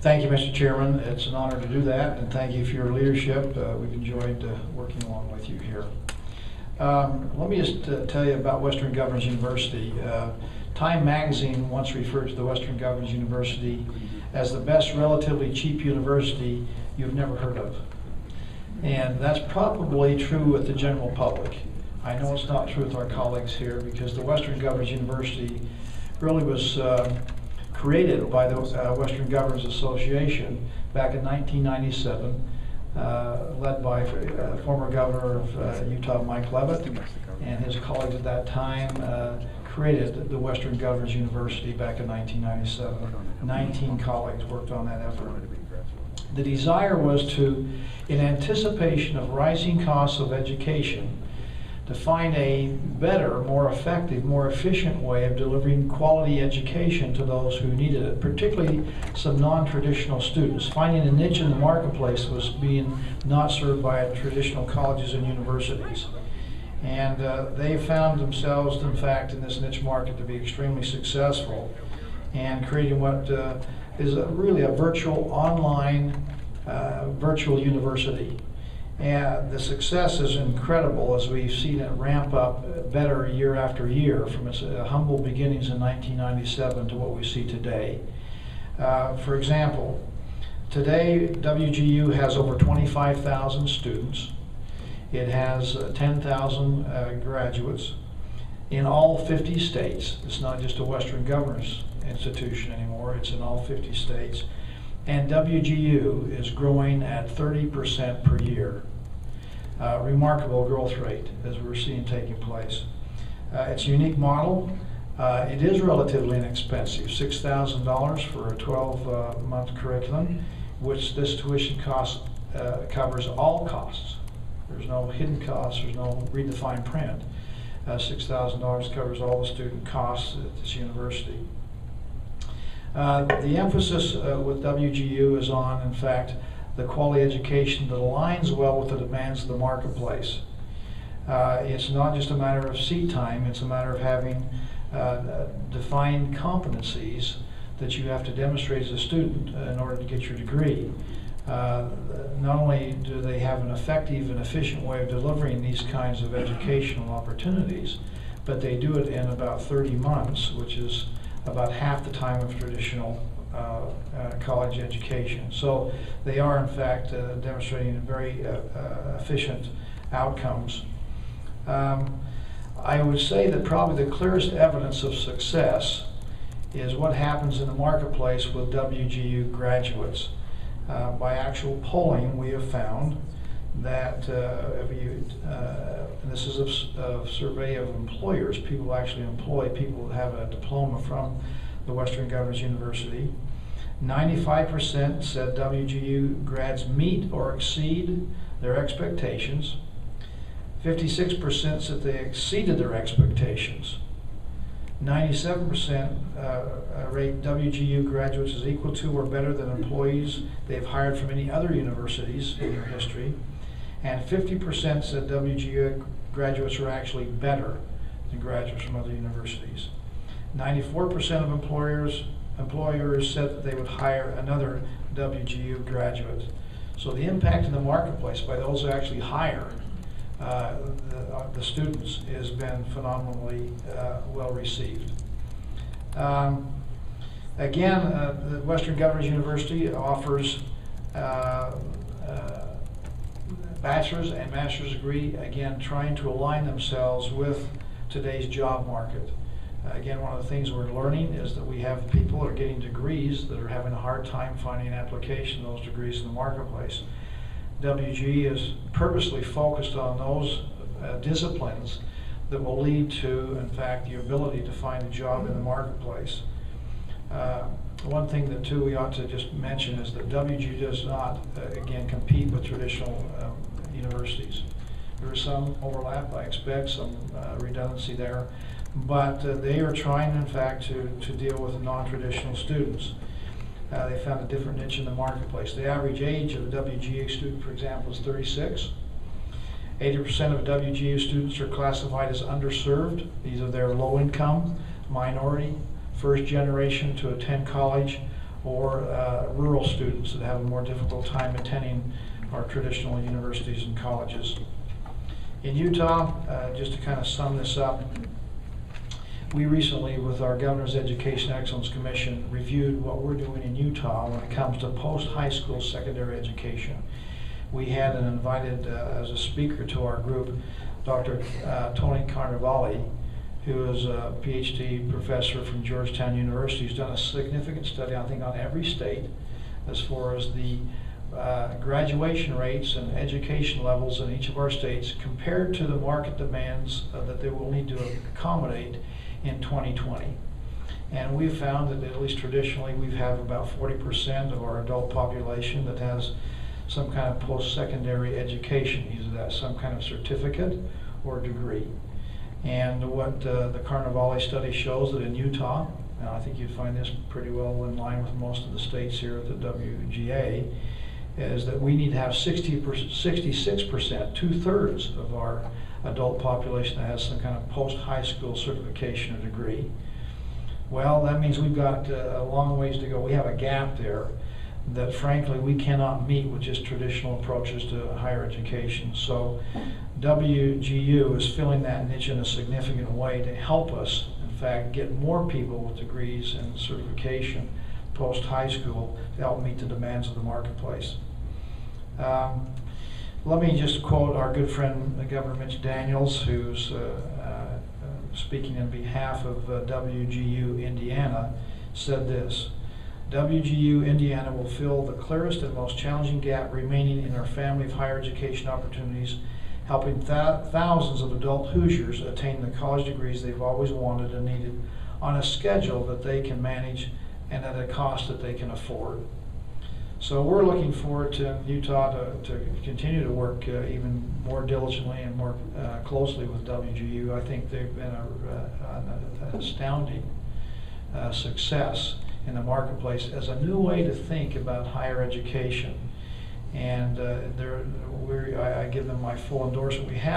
Thank you, Mr. Chairman. It's an honor to do that, and thank you for your leadership. We've enjoyed working along with you here. Let me just tell you about Western Governors University. Time magazine once referred to the Western Governors University as the best relatively cheap university you've never heard of. And that's probably true with the general public. I know it's not true with our colleagues here, because the Western Governors University really was created by the Western Governors Association back in 1997, led by former Governor of Utah, Mike Leavitt, and his colleagues at that time created the Western Governors University back in 1997. 19 colleagues worked on that effort. The desire was to, in anticipation of rising costs of education, to find a better, more effective, more efficient way of delivering quality education to those who needed it, particularly some non-traditional students. Finding a niche in the marketplace was being not served by traditional colleges and universities. And they found themselves, in fact, in this niche market to be extremely successful and creating what is really a virtual online virtual university. And the success is incredible as we've seen it ramp up better year after year from its humble beginnings in 1997 to what we see today. For example, today WGU has over 25,000 students. It has 10,000 graduates in all 50 states. It's not just a Western Governors institution anymore, it's in all 50 states. And WGU is growing at 30% per year. Remarkable growth rate as we're seeing taking place. It's a unique model. It is relatively inexpensive, $6,000 for a 12-month curriculum, which this tuition cost covers all costs. There's no hidden costs, there's no read the fine print. $6,000 covers all the student costs at this university. The emphasis with WGU is on, in fact, the quality education that aligns well with the demands of the marketplace. It's not just a matter of seat time, it's a matter of having defined competencies that you have to demonstrate as a student in order to get your degree. Not only do they have an effective and efficient way of delivering these kinds of educational opportunities, but they do it in about 30 months, which is about half the time of traditional college education. So they are, in fact, demonstrating very efficient outcomes. I would say that probably the clearest evidence of success is what happens in the marketplace with WGU graduates. By actual polling, we have found that this is a survey of employers, people who actually employ people that have a diploma from the Western Governors University. 95% said WGU grads meet or exceed their expectations. 56% said they exceeded their expectations. 97% rate WGU graduates as equal to or better than employees they've hired from any other universities in their history. And 50% said WGU graduates are actually better than graduates from other universities. 94% of employers said that they would hire another WGU graduate. So the impact in the marketplace by those who actually hire the students has been phenomenally well received. Again, the Western Governors University offers bachelor's and master's degree, again, trying to align themselves with today's job market. Again, one of the things we're learning is that we have people that are getting degrees that are having a hard time finding an application of those degrees in the marketplace. WG is purposely focused on those disciplines that will lead to, in fact, the ability to find a job in the marketplace. One thing that too we ought to just mention is that WG does not, again, compete with traditional universities. There is some overlap, I expect, some redundancy there, but they are trying, in fact, to deal with non-traditional students. They found a different niche in the marketplace. The average age of a WGU student, for example, is 36. 80% of WGU students are classified as underserved. These are their low income, minority, first generation to attend college, or rural students that have a more difficult time attending our traditional universities and colleges. In Utah, just to kind of sum this up, we recently, with our Governor's Education Excellence Commission, reviewed what we're doing in Utah when it comes to post-high school secondary education. We had an invited as a speaker to our group, Dr. Tony Carnevale, who is a PhD professor from Georgetown University, who's done a significant study, I think, on every state as far as the graduation rates and education levels in each of our states compared to the market demands that they will need to accommodate in 2020. And we've found that, at least traditionally, we have about 40% of our adult population that has some kind of post-secondary education, either that some kind of certificate or degree. And what the Carnevale study shows that in Utah, and I think you'd find this pretty well in line with most of the states here at the WGA, is that we need to have 66%, 2/3 of our adult population that has some kind of post-high school certification or degree. Well, that means we've got a long ways to go. We have a gap there that frankly we cannot meet with just traditional approaches to higher education. So WGU is filling that niche in a significant way to help us, in fact, get more people with degrees and certification post-high school to help meet the demands of the marketplace. Let me just quote our good friend Governor Mitch Daniels, who's speaking on behalf of WGU Indiana, said this: WGU Indiana will fill the clearest and most challenging gap remaining in our family of higher education opportunities, helping thousands of adult Hoosiers attain the college degrees they've always wanted and needed on a schedule that they can manage and at a cost that they can afford. So we're looking forward to Utah to continue to work even more diligently and more closely with WGU. I think they've been an astounding success in the marketplace as a new way to think about higher education. And I give them my full endorsement. We have